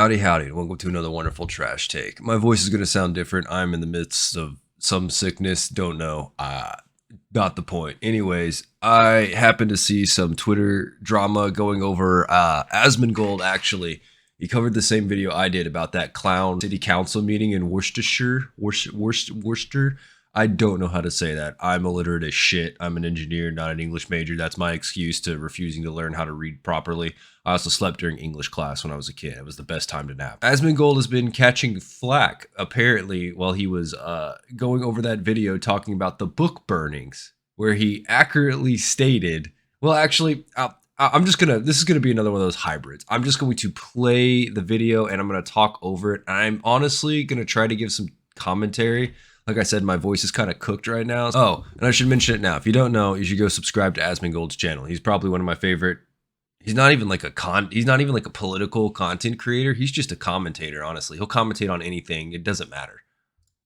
Howdy, howdy, and welcome to another wonderful trash take. My voice is going to sound different. I'm in the midst of some sickness. Don't know. Not the point. Anyways, I happened to see some Twitter drama going over Asmongold, actually. He covered the same video I did about that clown city council meeting in Worcester. I don't know how to say that. I'm illiterate as shit. I'm an engineer, not an English major. That's my excuse to refusing to learn how to read properly. I also slept during English class when I was a kid. It was the best time to nap. Asmongold has been catching flack, apparently, while he was going over that video talking about the book burnings, where he accurately stated, well, actually, this is gonna be another one of those hybrids. I'm just going to play the video and I'm gonna talk over it. I'm honestly gonna try to give some commentary. Like I said, my voice is kind of cooked right now. Oh, and I should mention it now. If you don't know, you should go subscribe to Asmongold's channel. He's probably one of my favorite. He's not even like a political content creator. He's just a commentator, honestly. He'll commentate on anything. It doesn't matter.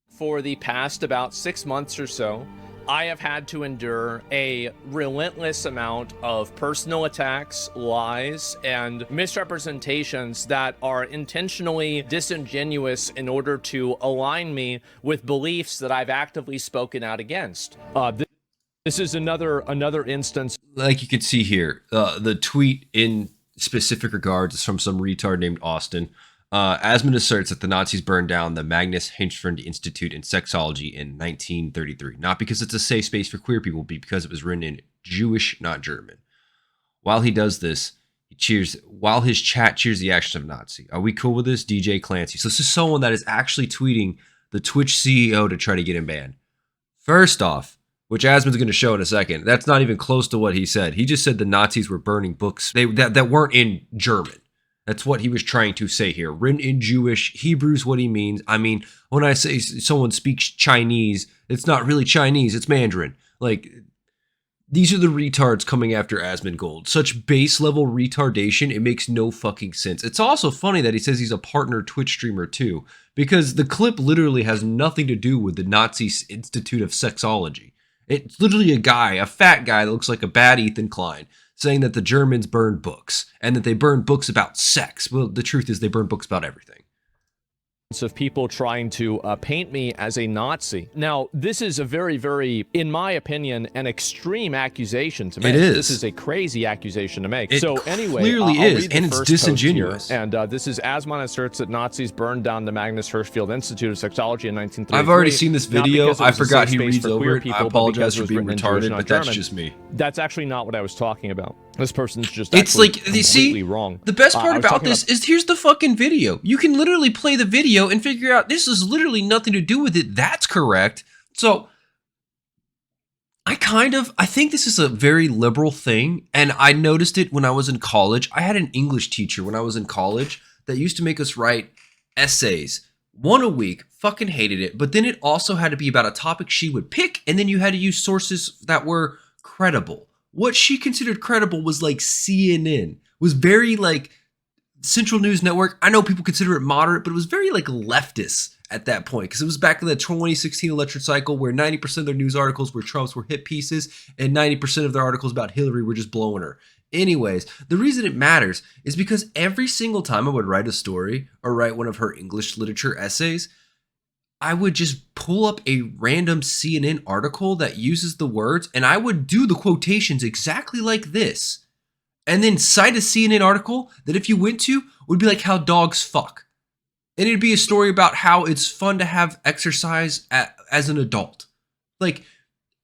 For the past about 6 months or so, I have had to endure a relentless amount of personal attacks, lies, and misrepresentations that are intentionally disingenuous in order to align me with beliefs that I've actively spoken out against. This is another instance. Like you can see here, the tweet in specific regards is from some retard named Austin. Asmon asserts that the Nazis burned down the Magnus Hirschfeld Institute in Sexology in 1933, not because it's a safe space for queer people, but because it was written in Jewish, not German. While he does this, while his chat cheers the actions of Nazi. Are we cool with this? DJ Clancy. So this is someone that is actually tweeting the Twitch CEO to try to get him banned. First off, which Asmon's going to show in a second, that's not even close to what he said. He just said the Nazis were burning books that weren't in German. That's what he was trying to say here. Written in Jewish, Hebrew's what he means. I mean, when I say someone speaks Chinese, it's not really Chinese, it's Mandarin. Like, these are the retards coming after Asmongold. Such base level retardation, it makes no fucking sense. It's also funny that he says he's a partner Twitch streamer too, because the clip literally has nothing to do with the Nazi Institute of Sexology. It's literally a guy, a fat guy that looks like a bad Ethan Klein, saying that the Germans burned books and that they burned books about sex. Well, the truth is they burned books about everything. Of people trying to paint me as a Nazi. Now, this is a very, very, in my opinion, an extreme accusation to make. It is. This is a crazy accusation to make. It so anyway, clearly I'll is, read the and it's first post disingenuous. here. And this is Asmon asserts that Nazis burned down the Magnus Hirschfeld Institute of Sexology in 1933. I've already seen this video. I forgot he reads over it. I People, apologize but for being because it was written in retarded, Jewish, but that's not just me. That's actually not what I was talking about. This person's just It's actually like, you completely see, wrong. the best part about this is here's the fucking video. You can literally play the video and figure out this is literally nothing to do with it. That's correct. So I think this is a very liberal thing. And I noticed it when I was in college. I had an English teacher when I was in college that used to make us write essays, one a week. Fucking hated it. But then it also had to be about a topic she would pick. And then you had to use sources that were credible. What she considered credible was like CNN, was very like Central News Network. I know people consider it moderate, but it was very like leftist at that point because it was back in the 2016 election cycle where 90% of their news articles were Trump's were hit pieces and 90% of their articles about Hillary were just blowing her. Anyways, the reason it matters is because every single time I would write a story or write one of her English literature essays, I would just pull up a random CNN article that uses the words, and I would do the quotations exactly like this, and then cite a CNN article that if you went to would be like how dogs fuck. And it'd be a story about how it's fun to have exercise as an adult. Like,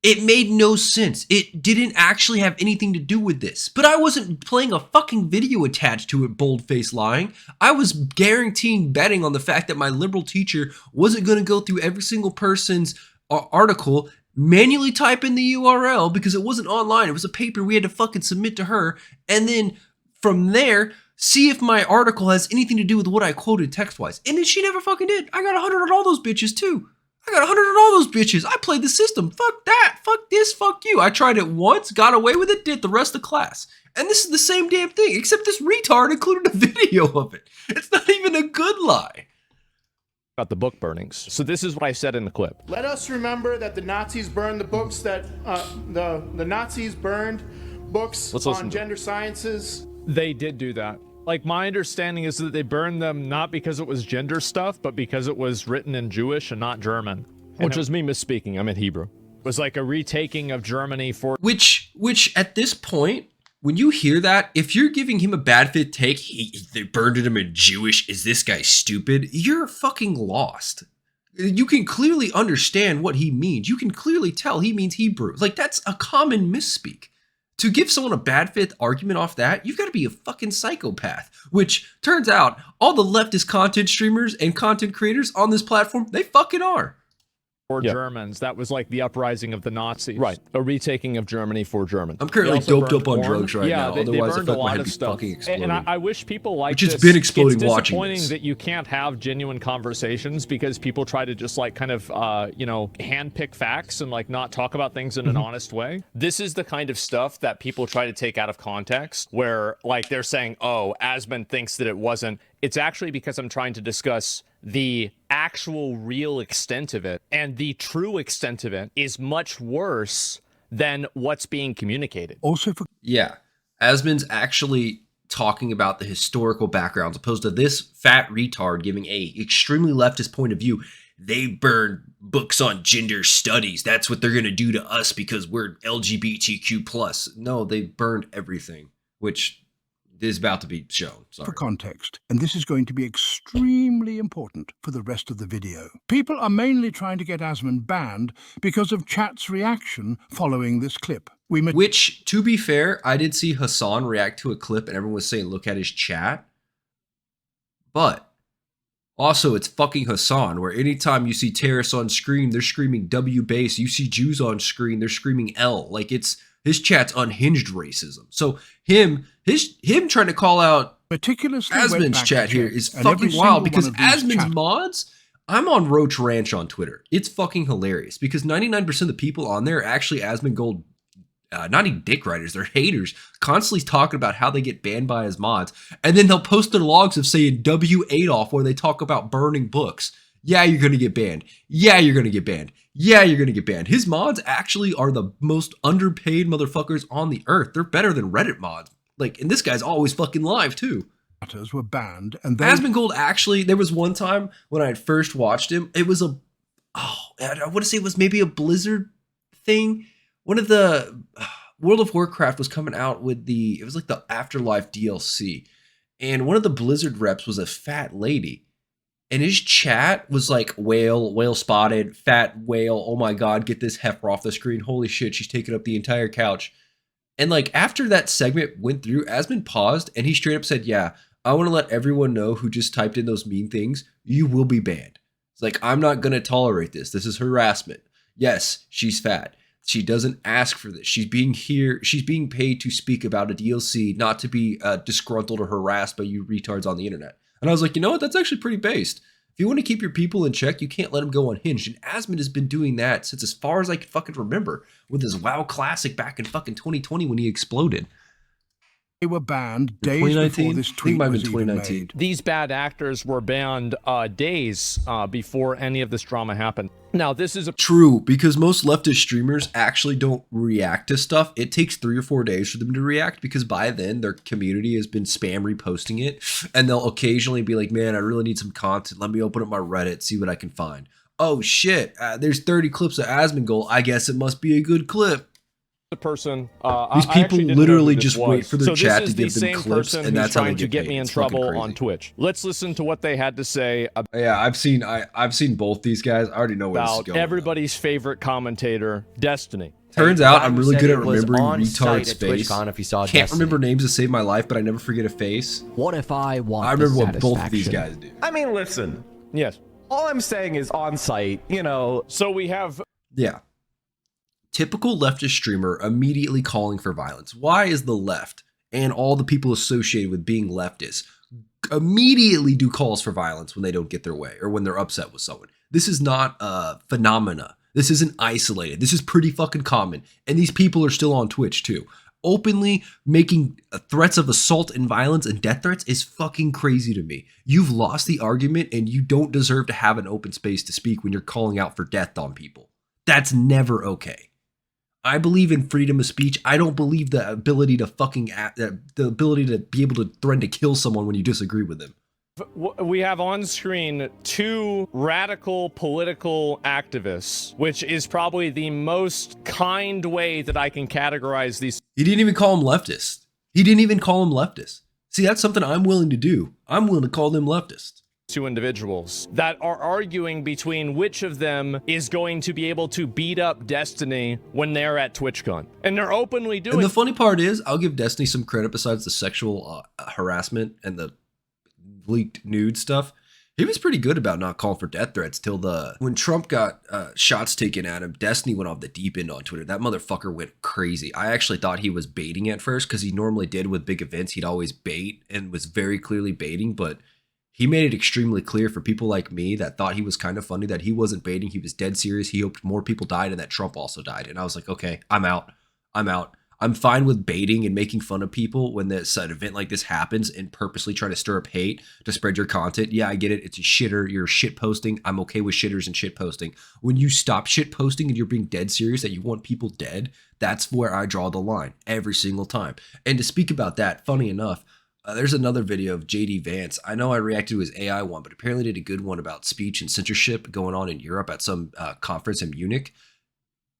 it made no sense. It didn't actually have anything to do with this. But I wasn't playing a fucking video attached to it, bold-faced lying. I was guaranteeing betting on the fact that my liberal teacher wasn't going to go through every single person's article, manually type in the URL because it wasn't online. It was a paper we had to fucking submit to her. And then from there, see if my article has anything to do with what I quoted text-wise. And then she never fucking did. I got 100 on all those bitches too. I got 100 on all those bitches. I played the system. Fuck that. Fuck this. Fuck you. I tried it once, got away with it, did the rest of the class. And this is the same damn thing, except this retard included a video of it. It's not even a good lie. About the book burnings. So this is what I said in the clip. Let us remember that the Nazis burned the books that the Nazis burned books on gender sciences. They did do that. Like, my understanding is that they burned them not because it was gender stuff, but because it was written in Jewish and not German. Which was me misspeaking. I meant Hebrew. It was like a retaking of Germany for... Which at this point, when you hear that, if you're giving him a bad fit take, they burned him in Jewish, is this guy stupid? You're fucking lost. You can clearly understand what he means. You can clearly tell he means Hebrew. Like, that's a common misspeak. To give someone a bad fit argument off that, you've got to be a fucking psychopath. Which, turns out, all the leftist content streamers and content creators on this platform, they fucking are. Germans. That was like the uprising of the Nazis. Right, a retaking of Germany for Germans. I'm currently doped up on corn. drugs right now. They Otherwise, burned I a feel like lot my head of be stuff. fucking exploding. And I wish people like Which it's been exploding it's watching disappointing this. that you can't have genuine conversations because people try to just like kind of, handpick facts and like not talk about things in an honest way. This is the kind of stuff that people try to take out of context, where like they're saying, oh, Asmon thinks that it wasn't. It's actually because I'm trying to discuss the actual real extent of it, and the true extent of it is much worse than what's being communicated. Also for Asmon's actually talking about the historical backgrounds, opposed to this fat retard giving a extremely leftist point of view. They burned books on gender studies. That's what they're gonna do to us because we're LGBTQ+. No, they burned everything, which is about to be shown. Sorry. For context, and this is going to be extremely important for the rest of the video. People are mainly trying to get Asmon banned because of chat's reaction following this clip. Which, to be fair, I did see Hassan react to a clip and everyone was saying, look at his chat. But also, it's fucking Hassan, where anytime you see terrorists on screen, they're screaming W base. You see Jews on screen, they're screaming L. Like, it's his chat's unhinged racism. So him trying to call out Asmon's chat here is fucking wild, because Asmon's mods, I'm on Roach Ranch on Twitter. It's fucking hilarious because 99% of the people on there are actually Asmongold, not even dick writers, they're haters, constantly talking about how they get banned by his mods. And then they'll post their logs of saying W Adolf where they talk about burning books. Yeah, you're going to get banned. Yeah, you're going to get banned. Yeah, you're going to get banned. His mods actually are the most underpaid motherfuckers on the earth. They're better than Reddit mods. Like, and this guy's always fucking live too. Were banned, and Asmongold actually, there was one time when I had first watched him, it was I want to say it was maybe a Blizzard thing. One of the World of Warcraft was coming out with it was like the Afterlife DLC. And one of the Blizzard reps was a fat lady. And his chat was like, whale spotted, fat whale, oh my god, get this heifer off the screen, holy shit, she's taking up the entire couch. And like, after that segment went through, Asmon paused, and he straight up said, yeah, I want to let everyone know who just typed in those mean things, you will be banned. It's like, I'm not going to tolerate this. This is harassment. Yes, she's fat. She doesn't ask for this. She's being paid to speak about a DLC, not to be disgruntled or harassed by you retards on the internet. And I was like, you know what? That's actually pretty based. If you want to keep your people in check, you can't let them go unhinged. And Asmon has been doing that since as far as I can fucking remember, with his WoW Classic back in fucking 2020 when he exploded. They were banned days before this tweet was even made. These bad actors were banned days before any of this drama happened. Now, this is true, because most leftist streamers actually don't react to stuff. It takes 3 or 4 days for them to react, because by then their community has been spam reposting it, and they'll occasionally be like, man, I really need some content. Let me open up my Reddit, see what I can find. Oh shit, there's 30 clips of Asmongold. I guess it must be a good clip. The person these people literally just wait for their chat to give them clips, and that's how they get paid. Me in trouble on Twitch. Let's listen to what they had to say yeah, I've seen both these guys. I already know where this is going. Everybody's favorite commentator, Destiny. Turns out I'm really good at remembering retard's face. If you saw Can't remember names to save my life, but I never forget a face. What if I want I remember what both of these guys do. I mean, listen. Yes. All I'm saying is on site, you know. So we have... Yeah. Typical leftist streamer immediately calling for violence. Why is the left and all the people associated with being leftist immediately do calls for violence when they don't get their way or when they're upset with someone? This is not a phenomena. This isn't isolated. This is pretty fucking common. And these people are still on Twitch too. Openly making threats of assault and violence and death threats is fucking crazy to me. You've lost the argument and you don't deserve to have an open space to speak when you're calling out for death on people. That's never okay. I believe in freedom of speech. I don't believe the ability to the ability to be able to threaten to kill someone when you disagree with them. We have on screen 2 radical political activists, which is probably the most kind way that I can categorize these. He didn't even call him leftist. He didn't even call him leftist. See, that's something I'm willing to do. I'm willing to call them leftist. 2 individuals that are arguing between which of them is going to be able to beat up Destiny when they're at TwitchCon. And they're openly doing. And the funny part is, I'll give Destiny some credit besides the sexual harassment and the leaked nude stuff. He was pretty good about not calling for death threats till when Trump got shots taken at him. Destiny went off the deep end on Twitter. That motherfucker went crazy. I actually thought he was baiting at first, because he normally did with big events. He'd always bait and was very clearly baiting, but he made it extremely clear for people like me that thought he was kind of funny that he wasn't baiting. He was dead serious. He hoped more people died and that Trump also died. And I was like, okay, I'm out. I'm fine with baiting and making fun of people when an event like this happens and purposely trying to stir up hate to spread your content. Yeah, I get it. It's a shitter. You're shit posting. I'm okay with shitters and shit posting. When you stop shit posting and you're being dead serious that you want people dead, that's where I draw the line every single time. And to speak about that, funny enough, there's another video of JD Vance. I know I reacted to his AI one, but apparently did a good one about speech and censorship going on in Europe at some conference in Munich.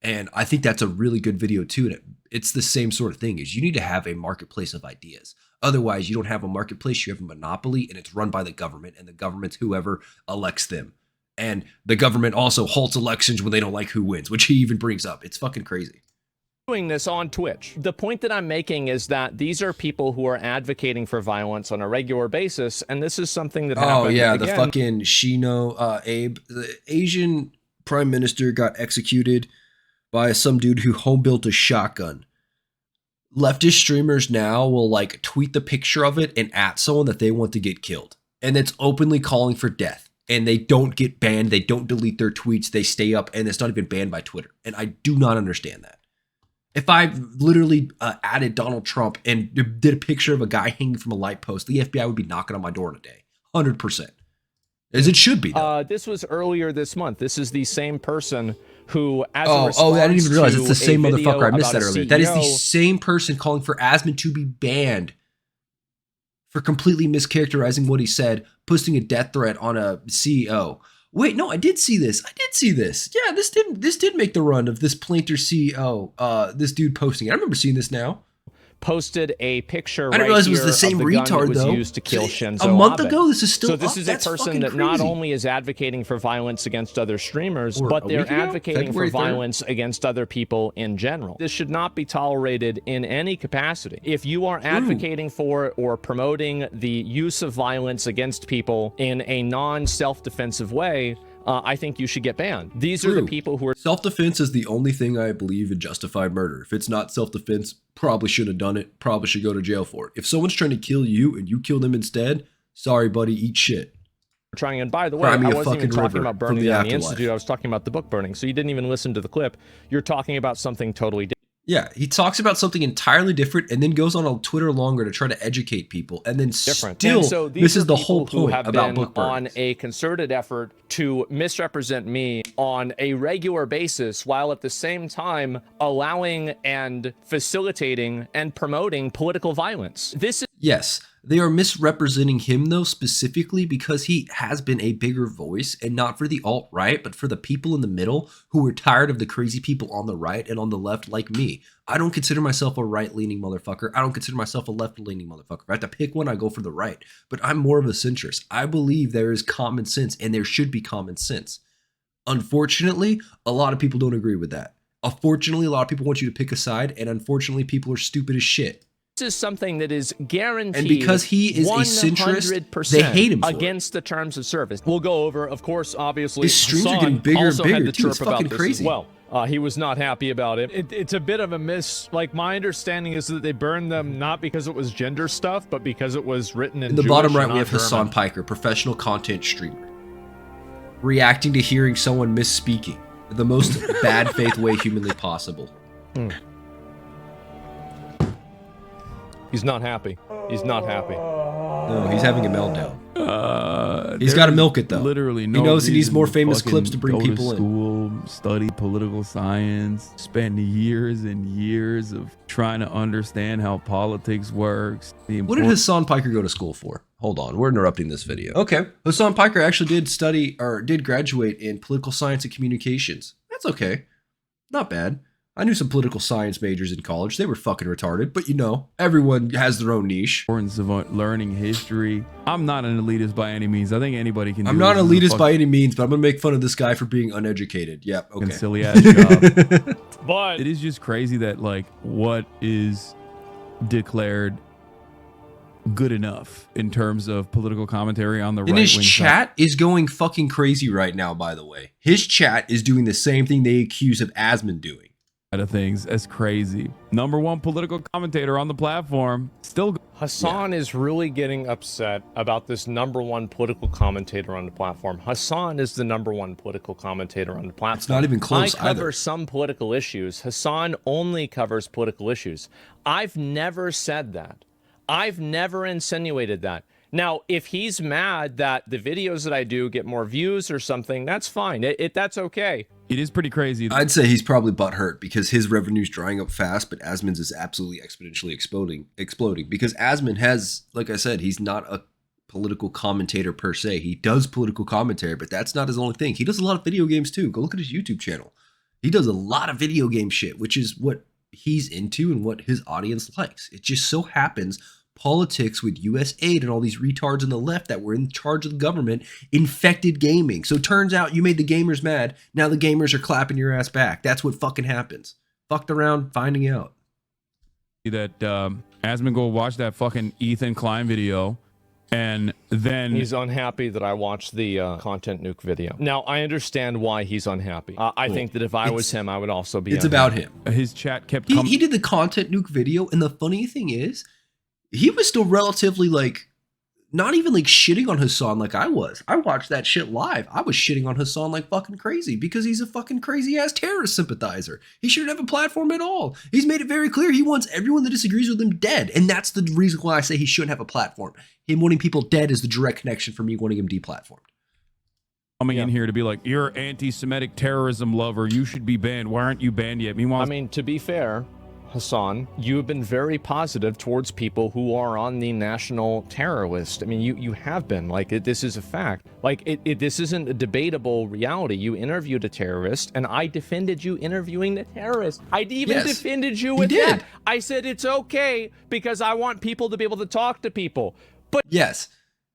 And I think that's a really good video too. And it's the same sort of thing, is you need to have a marketplace of ideas. Otherwise, you don't have a marketplace, you have a monopoly, and it's run by the government, and the government's whoever elects them. And the government also halts elections when they don't like who wins, which he even brings up. It's fucking crazy. Doing this on Twitch. The point that I'm making is that these are people who are advocating for violence on a regular basis, and this is something that happened. Oh yeah, again. the fucking Shino Abe, the Asian prime minister, got executed by some dude who home built a shotgun. Leftist streamers now will like tweet the picture of it and at someone that they want to get killed, and it's openly calling for death. And they don't get banned. They don't delete their tweets. They stay up, and it's not even banned by Twitter. And I do not understand that. If I literally added Donald Trump and did a picture of a guy hanging from a light post, the FBI would be knocking on my door in a day. 100%. As it should be, though. This was earlier this month. This is the same person who, as a response I didn't even realize it's the to same a video motherfucker. I missed about that a earlier. That is the CEO same person calling for Asmon to be banned for completely mischaracterizing what he said, posting a death threat on a CEO. Wait, no, I did see this. Yeah, this did make the run of this Planter CEO, this dude posting it. I remember seeing this now. posted a picture I didn't right realize it was here the same of the gun retard, that was though. used to kill Shinzo A month Abe. ago, this is still So this up. is a That's person fucking that not crazy. only is advocating for violence against other streamers, Or but a they're week ago? advocating for February 3rd? violence against other people in general. This should not be tolerated in any capacity. If you are advocating for or promoting the use of violence against people in a non-self-defensive way, I think you should get banned. These are the people who are... Self-defense is the only thing I believe in justified murder. If it's not self-defense, probably shouldn't have done it. Probably should go to jail for it. If someone's trying to kill you and you kill them instead, sorry, buddy, eat shit. trying. And by the way, Cry me I a wasn't even fucking talking river about from burning the down the afterlife. Institute. I was talking about the book burning. So you didn't even listen to the clip. You're talking about something totally different. Yeah, he talks about something entirely different and then goes on a Twitter longer to try to educate people, and then still And so these misses are the people whole who point have about been book on burnings. a concerted effort to misrepresent me on a regular basis, while at the same time allowing and facilitating and promoting political violence. This is Yes, they are misrepresenting him, though, specifically because he has been a bigger voice, and not for the alt-right, but for the people in the middle who are tired of the crazy people on the right and on the left like me. I don't consider myself a right-leaning motherfucker. I don't consider myself a left-leaning motherfucker. If I have to pick one, I go for the right. But I'm more of a centrist. I believe there is common sense, and there should be common sense. Unfortunately, a lot of people don't agree with that. Unfortunately, a lot of people want you to pick a side, and unfortunately, people are stupid as shit. is something that is guaranteed. And because he is a centrist, 100% they hate him for it. against the terms of service. We'll go over, of course, obviously. His streams are Hassan getting bigger and also bigger, had to too. It's chirp about fucking this crazy. As well. He was not happy about it. It's a bit of a like, my understanding is that they burned them not because it was gender stuff, but because it was written in In the Jewish bottom right, and we not have Hassan German. Piker, professional content streamer, reacting to hearing someone misspeaking the most bad faith way humanly possible. He's not happy. He's not happy. No, he's having a meltdown. He's got to milk it though. Literally, no he knows he needs reason more famous fucking clips to bring go people to in. school, study political science, spend years and years of trying to understand how politics works. What did Hassan Piker go to school for? Hold on, we're interrupting this video. Okay, Hassan Piker actually did study or did graduate in political science and communications. That's okay, not bad. I knew some political science majors in college. They were fucking retarded, but you know, everyone has their own niche. Importance of learning history. I'm not an elitist by any means. I think anybody can. I'm not an elitist by any means, but I'm gonna make fun of this guy for being uneducated. Yep, okay. Silly ass job. But it is just crazy that like what is declared good enough in terms of political commentary on the right. And his chat is going fucking crazy right now. By the way, his chat is doing the same thing they accuse of Asmon doing. Of things as crazy. #1 political commentator on the platform. Still Hassan is really getting upset about this #1 political commentator on the platform. Hassan is the #1 political commentator on the platform. It's not even close. I cover either. some political issues. Hassan only covers political issues. I've never said that. I've never insinuated that. Now, if he's mad that the videos that I do get more views or something, that's fine. That's okay. It is pretty crazy. I'd say he's probably butthurt because his revenue's drying up fast, but Asmon's is absolutely exponentially exploding. Because Asmon has, like I said, he's not a political commentator per se. He does political commentary, but that's not his only thing. He does a lot of video games too. Go look at his YouTube channel. He does a lot of video game shit, which is what he's into and what his audience likes. It just so happens politics with US aid and all these retards on the left that were in charge of the government infected gaming. So it turns out you made the gamers mad. Now the gamers are clapping your ass back. That's what fucking happens. Fucked around finding out. That Asmongold watched that fucking Ethan Klein video and then he's unhappy that I watched the content nuke video. Now I understand why he's unhappy. I think that if I was him, I would also be. It's about him. His chat kept. He did the content nuke video, and the funny thing is, he was still relatively like, not even like shitting on Hassan like I was. I watched that shit live. I was shitting on Hassan like fucking crazy because he's a fucking crazy ass terrorist sympathizer. He shouldn't have a platform at all. He's made it very clear he wants everyone that disagrees with him dead. And that's the reason why I say he shouldn't have a platform. Him wanting people dead is the direct connection for me wanting him deplatformed. Coming in here to be like, you're anti-Semitic terrorism lover. You should be banned. Why aren't you banned yet? Meanwhile, I mean, to be fair, Hassan, you have been very positive towards people who are on the national terror list. I mean, you have been. Like, this is a fact. Like, this isn't a debatable reality. You interviewed a terrorist, and I defended you interviewing the terrorist. I even defended you with that. I said it's okay because I want people to be able to talk to people. But yes,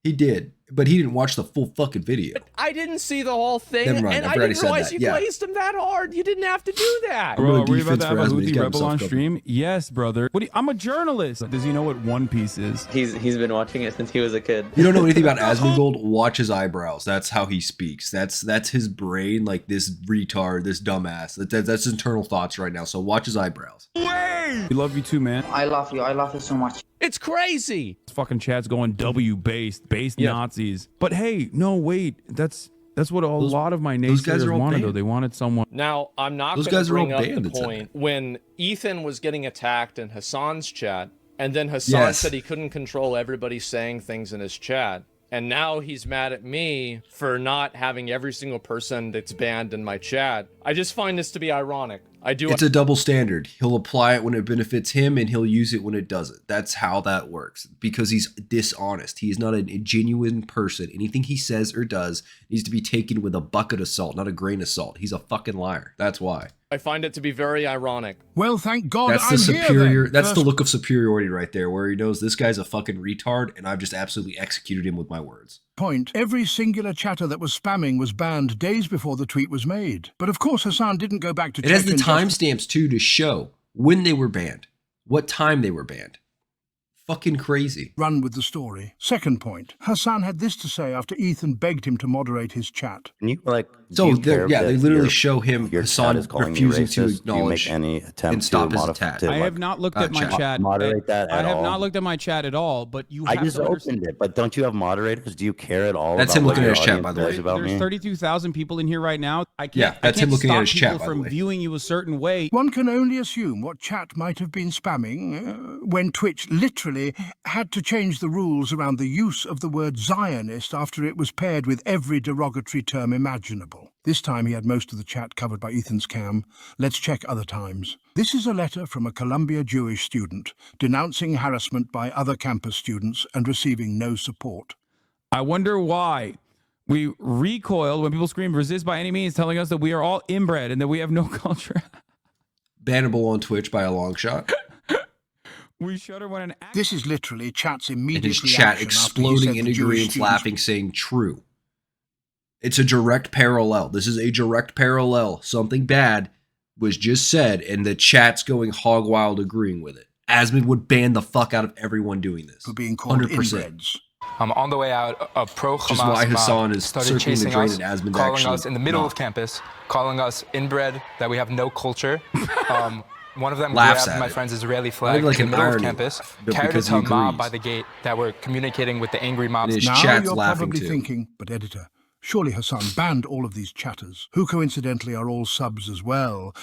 he did. But he didn't watch the full fucking video. But I didn't see the whole thing, Never mind, and I've I already didn't said realize that. you Yeah. glazed him that hard. You didn't have to do that. bro, really are we about defense to have for a Asmon. He's Houthi got rebel himself on covered. stream? Yes, brother. I'm a journalist. Does he know what One Piece is? He's been watching it since he was a kid. You don't know anything about Asmongold? Watch his eyebrows. That's how he speaks. That's his brain, like this retard, this dumbass. That's his internal thoughts right now. So watch his eyebrows. We love you too, man. I love you. I love you so much. It's crazy. This fucking chat's going based Nazis. But hey, no, wait. That's what a lot of my naysayers wanted, though. They wanted someone. Now, I'm not going to bring up the point when Ethan was getting attacked in Hassan's chat, and then Hassan said he couldn't control everybody saying things in his chat. And now he's mad at me for not having every single person that's banned in my chat. I just find this to be ironic. It's a double standard. He'll apply it when it benefits him and he'll use it when it doesn't. That's how that works because he's dishonest. He is not a genuine person. Anything he says or does needs to be taken with a bucket of salt, not a grain of salt. He's a fucking liar. That's why. I find it to be very ironic. Well, thank God that's I'm the here, superior. then. That's the look of superiority right there, where he knows this guy's a fucking retard, and I've just absolutely executed him with my words. Point. Every singular chatter that was spamming was banned days before the tweet was made. But of course, Hassan didn't go back to check. It has the timestamps too to show when they were banned, what time they were banned. Fucking crazy. Run with the story. Second point. Hassan had this to say after Ethan begged him to moderate his chat. Can you So they literally show him Hassan refusing to acknowledge any attempt and stop to his attack. I have not looked at my chat. Moderate that at all. I have not looked at my chat at all, but you I have just to opened it, but don't you have moderators? Do you care at all? That's about him looking what at his your chat, by the audience way. says about There's me? 32,000 people in here right now. I can't, Yeah, that's him looking at his chat, people by the from way. viewing you a certain way. One can only assume what chat might have been spamming when Twitch literally literally had to change the rules around the use of the word Zionist after it was paired with every derogatory term imaginable. This time he had most of the chat covered by Ethan's cam. Let's check other times. This is a letter from a Columbia Jewish student denouncing harassment by other campus students and receiving no support. I wonder why we recoiled when people screamed resist by any means, telling us that we are all inbred and that we have no culture. Bannable on Twitch by a long shot. We shudder when an This is literally chat's immediate And his reaction chat after he exploding said in the Jewish agreement, students laughing, saying true. It's a direct parallel. This is a direct parallel. Something bad was just said, and the chat's going hog wild agreeing with it. Asmon would ban the fuck out of everyone doing this. for being called 100%. inbreds. On the way out, a pro-Hamas Which is why Hassan mob is started circling the chasing drain us, and Asmon's calling actually us in the middle not. of campus, calling us inbred, that we have no culture. One of them Laughs grabbed at my it. friend's Israeli flag like in an the middle of irony campus, laugh, but carried it because to a he mob agrees. by the gate that were communicating with the angry mobs. And his Now chat's you're laughing probably too. thinking, but editor, surely Hassan banned all of these chatters, who coincidentally are all subs as well.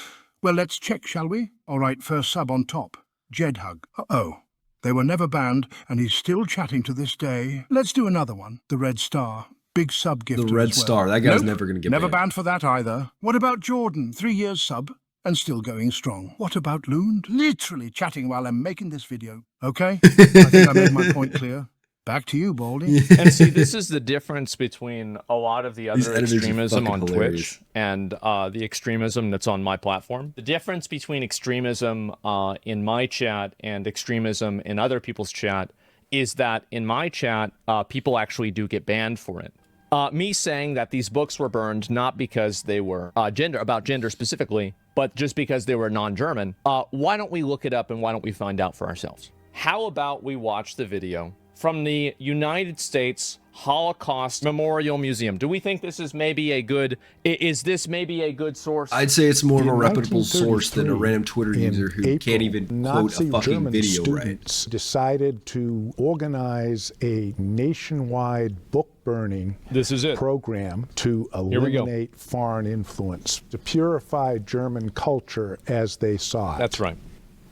Well, let's check, shall we? All right, first sub on top. Jedhug. Uh-oh. They were never banned, and he's still chatting to this day. Let's do another one. The Red Star. Big sub gifter The Red as well. Star. That guy's Nope, never going to get never banned. banned for that either. What about Jordan? 3 years sub, and still going strong. What about Lund? Literally chatting while I'm making this video. Okay? I think I made my point clear. Back to you, Baldy. And see, this is the difference between a lot of the These other editors are extremism fucking on hilarious. Twitch and the extremism that's on my platform. The difference between extremism in my chat and extremism in other people's chat is that in my chat, people actually do get banned for it. Me saying that these books were burned not because they were about gender specifically, but just because they were non-German. Why don't we look it up and why don't we find out for ourselves? How about we watch the video from the United States Holocaust Memorial Museum? Do we think this is maybe a good, is this maybe a good source? I'd say it's more of a In reputable source than a 1933, random Twitter user who April, can't even quote Nazi a fucking German video students right. decided to organize a nationwide book burning This is it. program to Here we go. eliminate foreign influence, to purify German culture as they saw it. That's right.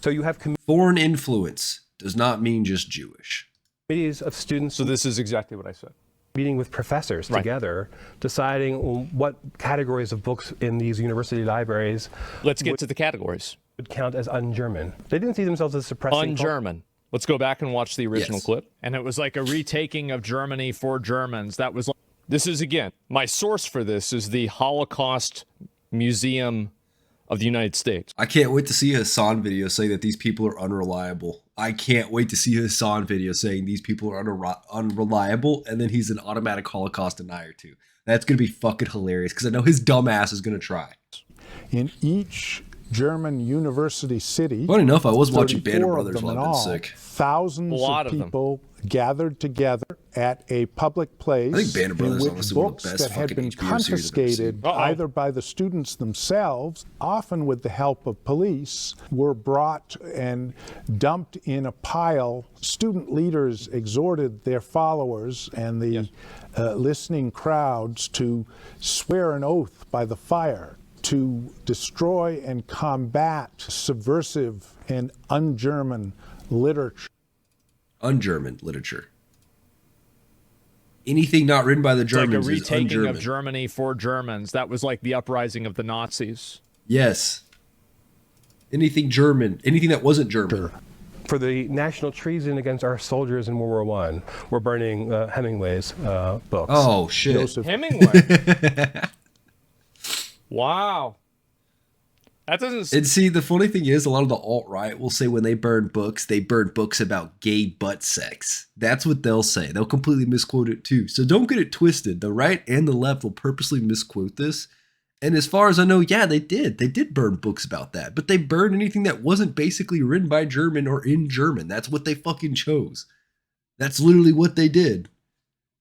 So you have Foreign influence does not mean just Jewish. committees of students. So this is exactly what I said. Meeting with professors Right. together, deciding what categories of books in these university libraries Let's get to the categories. would count as un-German. They didn't see themselves as suppressing Un-German. Let's go back and watch the original Yes. clip. And it was like a retaking of Germany for Germans. That was like, this is, again, my source for this is the Holocaust Museum of the United States. I can't wait to see a Hassan video saying that these people are unreliable. I can't wait to see a Hassan video saying these people are unreliable, and then he's an automatic Holocaust denier too. That's going to be fucking hilarious, because I know his dumb ass is going to try. In each German university city, Funny enough, I was watching 34 Band of of Brothers them while in I've been all, sick. thousands A lot of of them. people gathered together at a public place I think Band of Brothers is in which honestly one of the books best that had fucking been HBO series I've ever confiscated seen. either by the students themselves, often with the help of police, were brought and dumped in a pile. Student leaders exhorted their followers and the listening crowds to swear an oath by the fire to destroy and combat subversive and un-German literature. Un-German literature. Anything not written by the It's like a Germans is retaking un-German. of Germany for Germans. That was like the uprising of the Nazis. Yes. Anything German, anything that wasn't German. For the national treason against our soldiers in World War I, we're burning Hemingway's books. Oh, shit. Joseph Hemingway. Wow. That doesn't... And see, the funny thing is, a lot of the alt-right will say when they burn books about gay butt sex. That's what they'll say. They'll completely misquote it too. So don't get it twisted. The right and the left will purposely misquote this. And as far as I know, yeah, they did. They did burn books about that. But they burned anything that wasn't basically written by German or in German. That's what they fucking chose. That's literally what they did.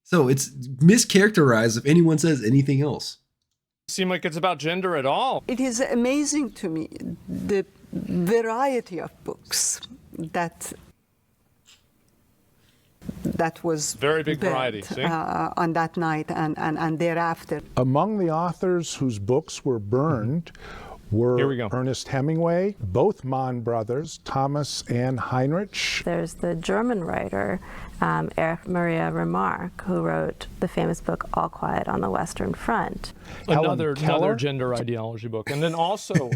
So it's mischaracterized if anyone says anything else. seem like it's about gender at all. It is amazing to me the variety of books that was very big burnt, variety see? On that night and thereafter. Among the authors whose books were burned were Here we go. Ernest Hemingway, both Mann brothers, Thomas and Heinrich. There's the German writer, Erich Maria Remarque, who wrote the famous book All Quiet on the Western Front. Another gender ideology book. And then also,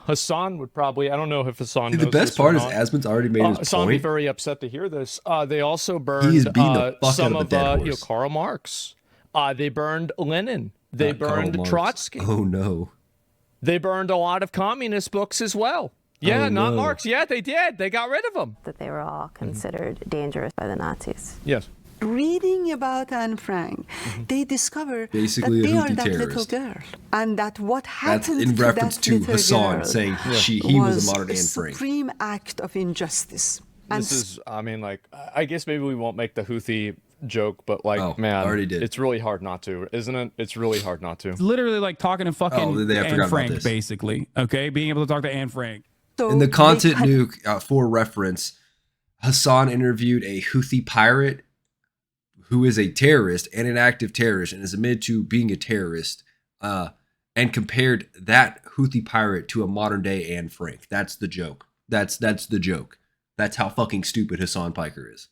Hassan would probably, I don't know if Hassan knows The best this part or is not. Asmon's already made his Hassan would be point. very upset to hear this. They also burned He is beating the fuck some out of a dead horse. Karl Marx. They burned Lenin. They Not Karl burned Marx. Trotsky. Oh no. They burned a lot of communist books as well. Yeah, Oh, not no. Marx. Yeah, they did. They got rid of them. That they were all considered dangerous by the Nazis. Yes. Reading about Anne Frank, they discover Basically that a they are Houthi that little terrorist. girl, and that what That's happened in to reference that to little Hassan girl saying he was a modern Anne Frank. supreme act of injustice. And This is, I mean, like, I guess maybe we won't make the Houthi joke, but like, Oh, man, already did. it's really hard not to, isn't it? It's really hard not to. It's literally like talking to fucking Oh, I forgot Anne about Frank, this. basically. Okay, being able to talk to Anne Frank. so In the they content cut- nuke, for reference, Hassan interviewed a Houthi pirate who is a terrorist and an active terrorist and is admitted to being a terrorist, and compared that Houthi pirate to a modern day Anne Frank. That's the joke. That's the joke. That's how fucking stupid Hassan Piker is.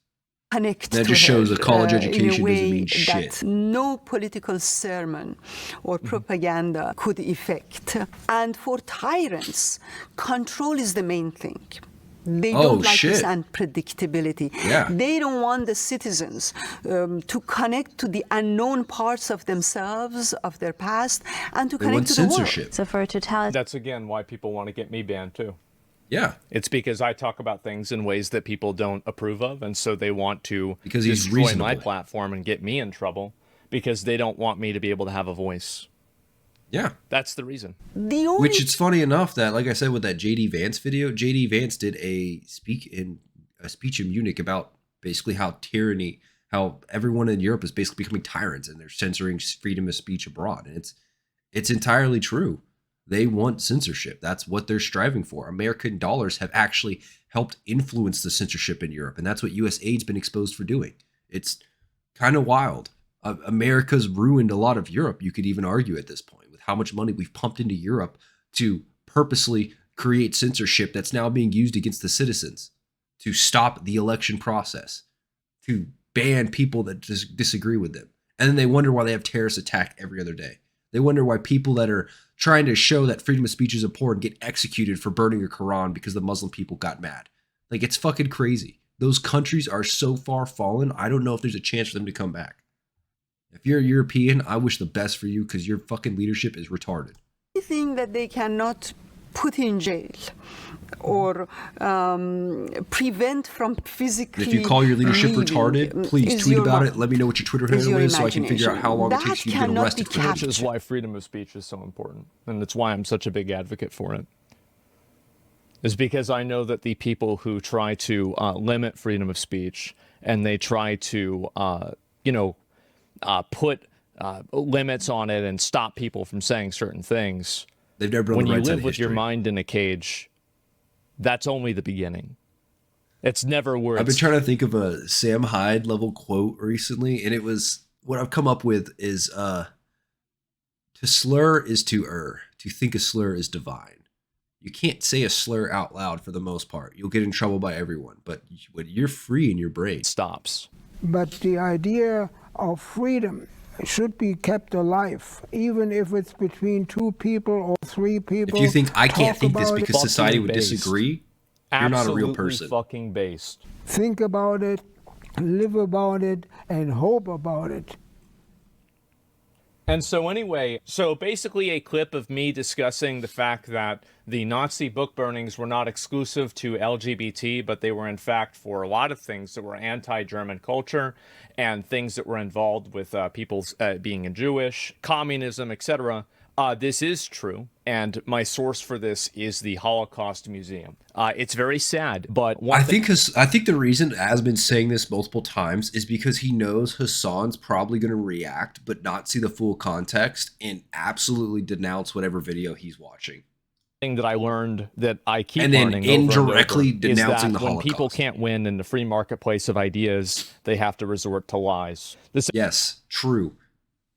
connect That to just shows her, a college in education a doesn't way mean shit. that no political sermon or propaganda could effect. And for tyrants, control is the main thing. They don't like this shit. unpredictability. Yeah. They don't want the citizens to connect to the unknown parts of themselves, of their past, and to They connect want to the world. censorship. So for a totalitarian, That's again why people want to get me banned too. Yeah. It's because I talk about things in ways that people don't approve of, and so they want to Because he's destroy my reasonable. platform and get me in trouble because they don't want me to be able to have a voice. Yeah. That's the reason. The only Which it's funny enough that, like I said, with that JD Vance video, JD Vance did a speech in Munich about basically how tyranny, how everyone in Europe is basically becoming tyrants and they're censoring freedom of speech abroad. And it's entirely true. They want censorship. That's what they're striving for. American dollars have actually helped influence the censorship in Europe, and that's what U.S. aid's been exposed for doing. It's kind of wild. America's ruined a lot of Europe, you could even argue at this point, with how much money we've pumped into Europe to purposely create censorship that's now being used against the citizens, to stop the election process, to ban people that disagree with them. And then they wonder why they have terrorists attack every other day. They wonder why people that are trying to show that freedom of speech is important get executed for burning a Quran because the Muslim people got mad. Like, it's fucking crazy. Those countries are so far fallen, I don't know if there's a chance for them to come back. If you're a European, I wish the best for you because your fucking leadership is retarded. thing that they cannot put in jail or prevent from physically If you call your leadership leaving retarded, please is tweet your about mind, it. Let me know what your Twitter is handle your is so I can figure out how long it imagination. takes you to That get cannot arrested be for it. Which is why freedom of speech is so important. And that's why I'm such a big advocate for it. Is because I know that the people who try to limit freedom of speech and they try to, put limits on it and stop people from saying certain things. They've never been on when the you right side live of with your history. mind in a cage, that's only the beginning. It's never where I've been it's trying to think of a Sam Hyde level quote recently, and it was what I've come up with is to slur is to err. To think a slur is divine. You can't say a slur out loud for the most part. You'll get in trouble by everyone, but when you're free in your brain, stops. But the idea of freedom should be kept alive, even if it's between two people or three people. If you think I can't talk think this about because it. society would based. disagree, you're not a real Absolutely person. fucking based. Think about it, live about it, and hope about it. And so anyway, so basically a clip of me discussing the fact that the Nazi book burnings were not exclusive to LGBT, but they were in fact for a lot of things that were anti-German culture and things that were involved with people's being Jewish, communism, etc. This is true, and my source for this is the Holocaust Museum. It's very sad, but I think the reason Asmon's saying this multiple times is because he knows Hassan's probably going to react but not see the full context and absolutely denounce whatever video he's watching. Thing that I learned that I keep And then learning over and indirectly over is denouncing that the when Holocaust. people can't win in the free marketplace of ideas, they have to resort to lies. Yes, true.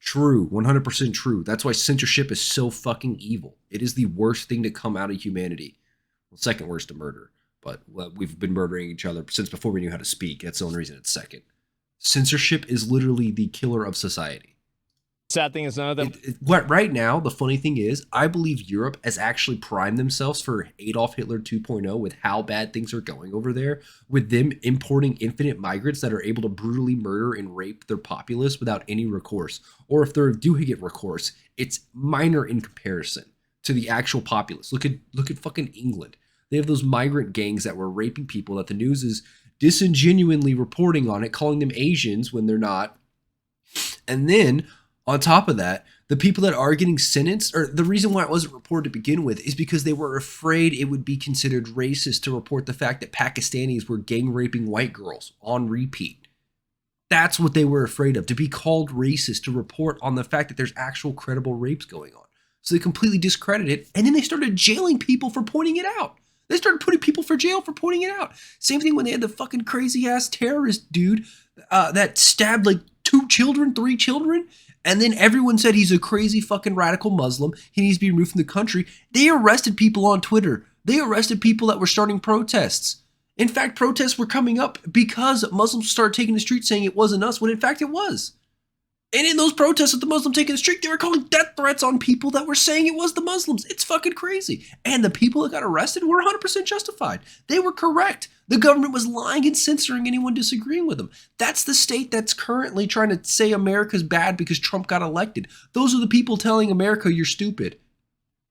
True, 100% true. That's why censorship is so fucking evil. It is the worst thing to come out of humanity. Well, second worst to murder, but we've been murdering each other since before we knew how to speak. That's the only reason it's second. Censorship is literally the killer of society. Sad thing is none of them. What right now, the funny thing is, I believe Europe has actually primed themselves for Adolf Hitler 2.0 with how bad things are going over there, with them importing infinite migrants that are able to brutally murder and rape their populace without any recourse. Or if they do get recourse, it's minor in comparison to the actual populace. Look at fucking England. They have those migrant gangs that were raping people that the news is disingenuously reporting on it, calling them Asians when they're not. And then on top of that, the people that are getting sentenced, or the reason why it wasn't reported to begin with, is because they were afraid it would be considered racist to report the fact that Pakistanis were gang raping white girls on repeat. That's what they were afraid of, to be called racist, to report on the fact that there's actual credible rapes going on. So they completely discredited it, and then they started jailing people for pointing it out. They started putting people for jail for pointing it out. Same thing when they had the fucking crazy ass terrorist dude that stabbed like 2 children, 3 children. And then everyone said he's a crazy fucking radical Muslim. He needs to be removed from the country. They arrested people on Twitter. They arrested people that were starting protests. In fact, protests were coming up because Muslims started taking the street saying it wasn't us, when in fact it was. And in those protests with the Muslim taking the street, they were calling death threats on people that were saying it was the Muslims. It's fucking crazy. And the people that got arrested were 100% justified. They were correct. The government was lying and censoring anyone disagreeing with them. That's the state that's currently trying to say America's bad because Trump got elected. Those are the people telling America you're stupid.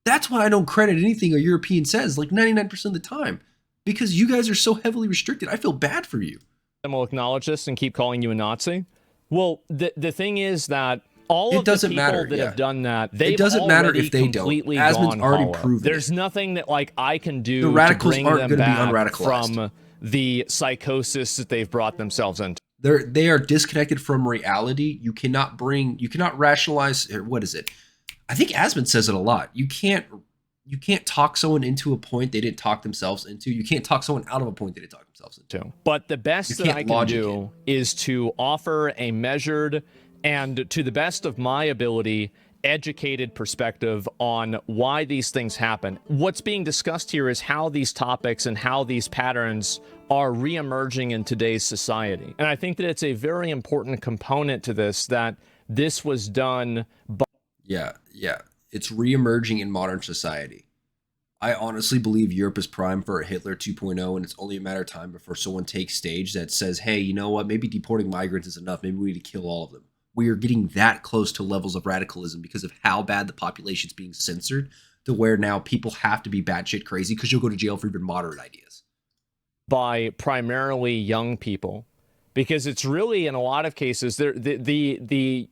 That's why I don't credit anything a European says, like 99% of the time. Because you guys are so heavily restricted. I feel bad for you. And we'll acknowledge this and keep calling you a Nazi. Well, the thing is that all of the people that have done that, they've already completely gone hollow. There's nothing that like I can do the radicals to bring aren't them going to be back unradicalized from the psychosis that they've brought themselves into. They are disconnected from reality. You cannot rationalize. What is it? I think Asmon says it a lot. You can't talk someone into a point they didn't talk themselves into. You can't talk someone out of a point they didn't talk themselves into. But the best that I can do is to offer a measured and, to the best of my ability, educated perspective on why these things happen. What's being discussed here is how these topics and how these patterns are reemerging in today's society. And I think that it's a very important component to this, that this was done by... Yeah. It's reemerging in modern society. I honestly believe Europe is primed for a Hitler 2.0, and it's only a matter of time before someone takes stage that says, hey, you know what, maybe deporting migrants is enough. Maybe we need to kill all of them. We are getting that close to levels of radicalism because of how bad the population's being censored, to where now people have to be batshit crazy because you'll go to jail for even moderate ideas. By primarily young people. Because it's really, in a lot of cases, the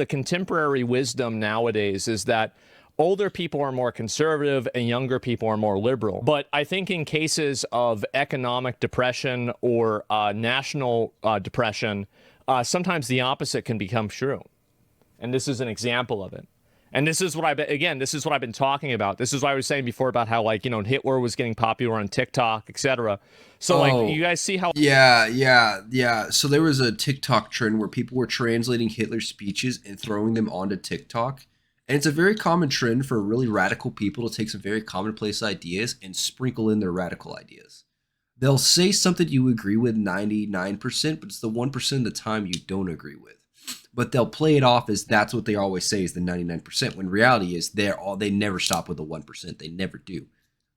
contemporary wisdom nowadays is that older people are more conservative and younger people are more liberal. But I think in cases of economic depression or national depression, sometimes the opposite can become true. And this is an example of it. And this is what I've been talking about. This is what I was saying before about how, like, Hitler was getting popular on TikTok, etc. So, like, you guys see how... Yeah. So there was a TikTok trend where people were translating Hitler's speeches and throwing them onto TikTok. And it's a very common trend for really radical people to take some very commonplace ideas and sprinkle in their radical ideas. They'll say something you agree with 99%, but it's the 1% of the time you don't agree with. But they'll play it off as that's what they always say is the 99%, when reality is they never stop with the 1%. They never do.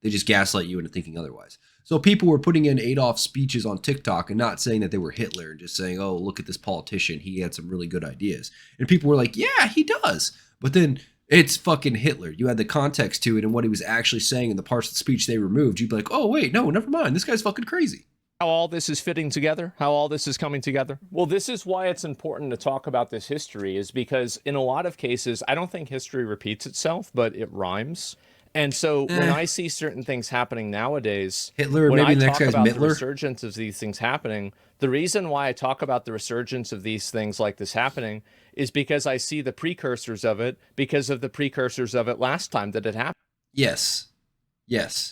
They just gaslight you into thinking otherwise. So people were putting in Adolf speeches on TikTok and not saying that they were Hitler and just saying, oh, look at this politician. He had some really good ideas. And people were like, yeah, he does. But then it's fucking Hitler. You had the context to it and what he was actually saying in the parts of the speech they removed. You'd be like, oh, wait, no, never mind. This guy's fucking crazy. How all this is fitting together, how all this is coming together. Well, this is why it's important to talk about this history, is because in a lot of cases, I don't think history repeats itself, but it rhymes. And so when I see certain things happening nowadays, Hitler, when maybe I the next talk guy's about Mittler. the resurgence of these things happening, the reason why I talk about the resurgence of these things like this happening is because I see the precursors of it because of the precursors of it last time that it happened. Yes.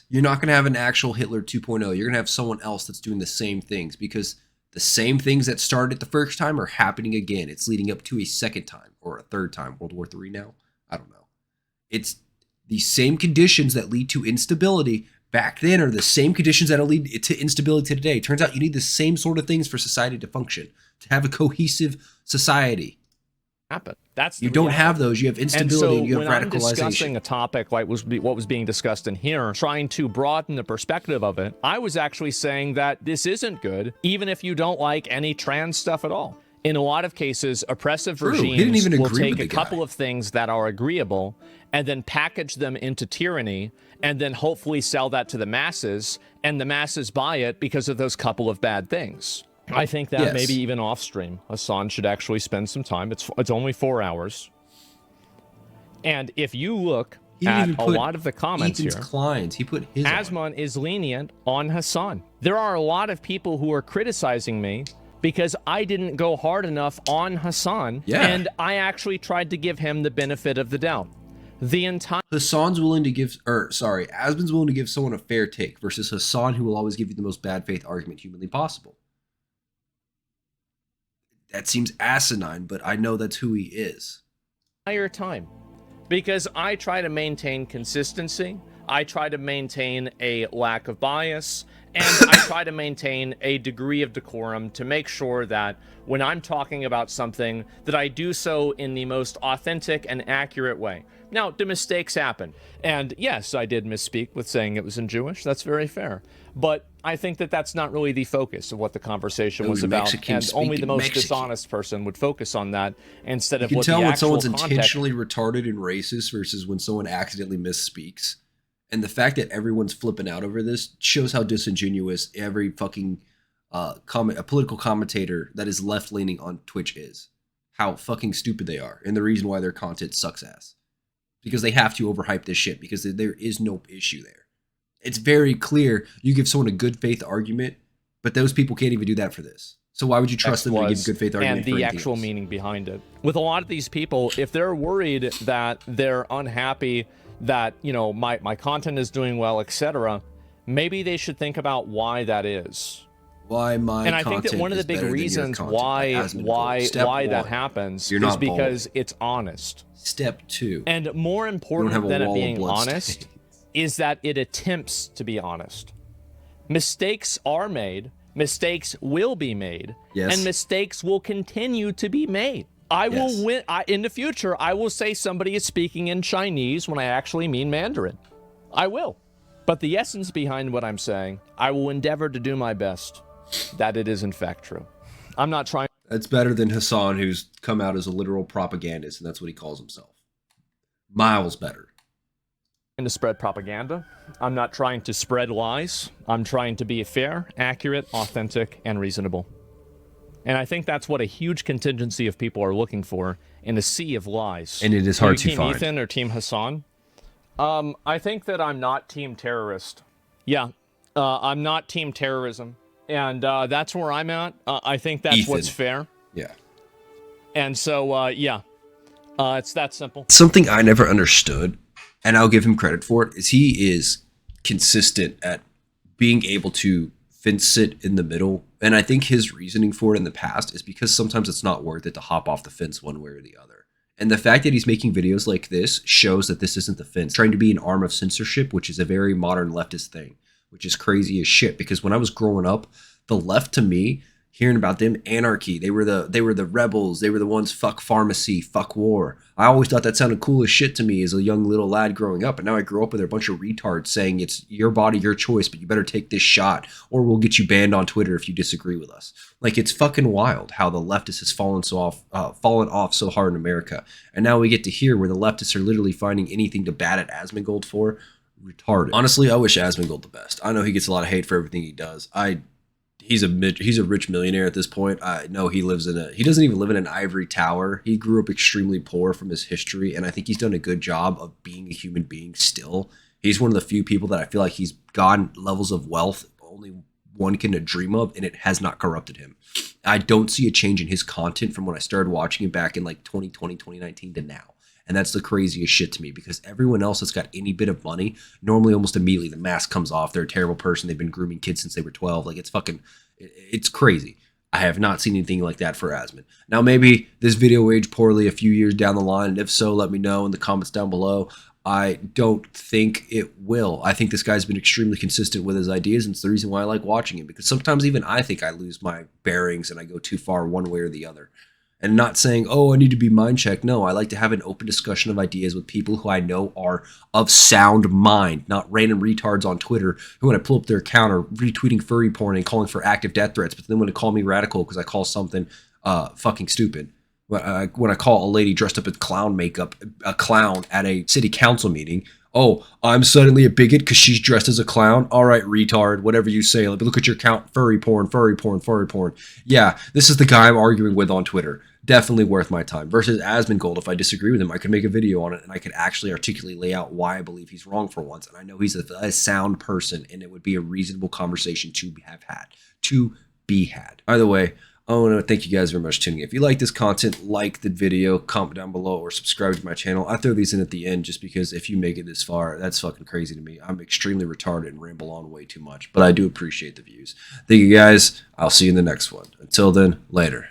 You're not going to have an actual Hitler 2.0. You're going to have someone else that's doing the same things because The same things that started the first time are happening again. It's leading up to a second time or a third time. World War III now? I don't know. It's the same conditions that lead to instability back then are the same conditions that will lead to instability today. It turns out you need the same sort of things for society to function, to have a cohesive society. Happen. That's you don't have those. You have instability. And you have when I'm radicalization. discussing a topic like what was being discussed in here, trying to broaden the perspective of it, I was actually saying that this isn't good, even if you don't like any trans stuff at all. In a lot of cases, oppressive regimes will take a couple of things that are agreeable and then package them into tyranny and then hopefully sell that to the masses, and the masses buy it because of those couple of bad things. I think that maybe even off stream, Hassan should actually spend some time. It's only 4 hours. And if you look at a lot of the comments here, He put his Asmon is lenient on Hassan. There are a lot of people who are criticizing me because I didn't go hard enough on Hassan, and I actually tried to give him the benefit of the doubt. Hassan's willing to give, Asmon's willing to give someone a fair take versus Hassan, who will always give you the most bad faith argument humanly possible. That seems asinine, but I know that's who he is. Entire time, because I try to maintain consistency, I try to maintain a lack of bias, and I try to maintain a degree of decorum to make sure that when I'm talking about something, that I do so in the most authentic and accurate way. Now, do mistakes happen? And yes, I did misspeak with saying it was in Jewish. That's very fair. But I think that that's not really the focus of what the conversation was about. And only the most dishonest person would focus on that instead of what the actual You can tell when someone's context. intentionally retarded and racist versus when someone accidentally misspeaks. And the fact that everyone's flipping out over this shows how disingenuous every fucking a political commentator that is left-leaning on Twitch is. How fucking stupid they are. And the reason why their content sucks ass. Because they have to overhype this shit because there is no issue there. It's very clear you give someone a good faith argument, but those people can't even do that for this. So why would you trust them to give a good faith argument and the actual meaning behind it? With a lot of these people, if they're worried that they're unhappy that, you know, my content is doing well, etc., maybe they should think about why that is. Why my and I think that one of the big reasons why that happens is because it's honest. Step 2. And more important than it being honest is that it attempts to be honest. Mistakes are made, mistakes will be made, and mistakes will continue to be made. I will win in the future. I will say somebody is speaking in Chinese when I actually mean Mandarin. I will. But the essence behind what I'm saying, I will endeavor to do my best that it is in fact true. I'm not trying. That's better than Hassan, who's come out as a literal propagandist, and that's what he calls himself. Miles better. To spread propaganda. I'm not trying to spread lies. I'm trying to be fair, accurate, authentic, and reasonable. And I think that's what a huge contingency of people are looking for in a sea of lies. And it is hard to Team find. Ethan or Team Hassan? I think that I'm not Team Terrorist. Yeah, I'm not Team Terrorism. And that's where I'm at. I think that's Ethan. what's fair. Yeah. And so, it's that simple. Something I never understood, and I'll give him credit for it, is he is consistent at being able to fence it in the middle. And I think his reasoning for it in the past is because sometimes it's not worth it to hop off the fence one way or the other. And the fact that he's making videos like this shows that this isn't the fence. Trying to be an arm of censorship, which is a very modern leftist thing, which is crazy as shit. Because when I was growing up, the left to me, hearing about them, anarchy, they were the rebels, they were the ones, fuck pharmacy, fuck war. I always thought that sounded cool as shit to me as a young little lad growing up, and now I grew up with a bunch of retards saying it's your body, your choice, but you better take this shot or we'll get you banned on Twitter if you disagree with us. Like, it's fucking wild how the leftist has fallen off so hard in America, and now we get to hear where the leftists are literally finding anything to bat at Asmongold for. Retarded. Honestly, I wish Asmongold the best. I know he gets a lot of hate for everything he does. He's a rich millionaire at this point. I know he doesn't even live in an ivory tower. He grew up extremely poor from his history, and I think he's done a good job of being a human being still. He's one of the few people that I feel like he's gotten levels of wealth only one can dream of, and it has not corrupted him. I don't see a change in his content from when I started watching him back in like 2020, 2019 to now. And that's the craziest shit to me, because everyone else that's got any bit of money, normally almost immediately the mask comes off. They're a terrible person. They've been grooming kids since they were 12. Like, it's crazy. I have not seen anything like that for Asmon. Now, maybe this video will age poorly a few years down the line, and if so, let me know in the comments down below. I don't think it will. I think this guy's been extremely consistent with his ideas, and it's the reason why I like watching him, because sometimes even I think I lose my bearings and I go too far one way or the other. And not saying, oh, I need to be mind checked. No, I like to have an open discussion of ideas with people who I know are of sound mind, not random retards on Twitter who, when I pull up their account, are retweeting furry porn and calling for active death threats, but then want to call me radical because I call something fucking stupid. When I call a lady dressed up in clown makeup a clown at a city council meeting, oh, I'm suddenly a bigot because she's dressed as a clown? All right, retard, whatever you say. Look at your account, furry porn, furry porn, furry porn. Yeah, this is the guy I'm arguing with on Twitter. Definitely worth my time. Versus Asmongold, if I disagree with him, I could make a video on it and I could actually articulately lay out why I believe he's wrong for once. And I know he's a sound person and it would be a reasonable conversation to have had, to be had. Either way, I want to thank you guys very much for tuning in. If you like this content, like the video, comment down below, or subscribe to my channel. I throw these in at the end just because if you make it this far, that's fucking crazy to me. I'm extremely retarded and ramble on way too much, but I do appreciate the views. Thank you guys. I'll see you in the next one. Until then, later.